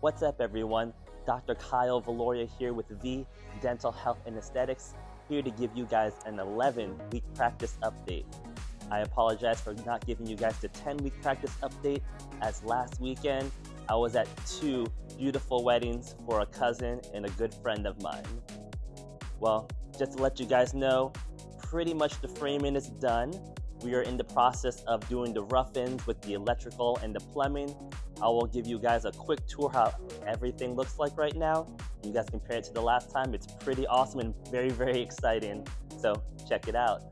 What's up, everyone? Dr. Kyle Valoria here with V Dental Health and Aesthetics, here to give you guys an 11-week practice update. I apologize for not giving you guys the 10-week practice update, as last weekend I was at 2 beautiful weddings for a cousin and a good friend of mine. Well, just to let you guys know, pretty much the framing is done. We are in the process of doing the rough-ins with the electrical and the plumbing. I will give you guys a quick tour how everything looks like right now. You guys compare it to the last time. It's pretty awesome and very, very exciting. So check it out.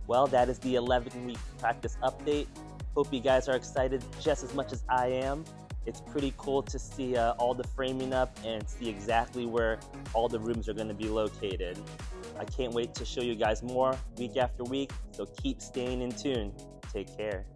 Well, that is the 11-week practice update. Hope you guys are excited just as much as I am. It's pretty cool to see all the framing up and see exactly where all the rooms are going to be located. I can't wait to show you guys more week after week, so keep staying in tune. Take care.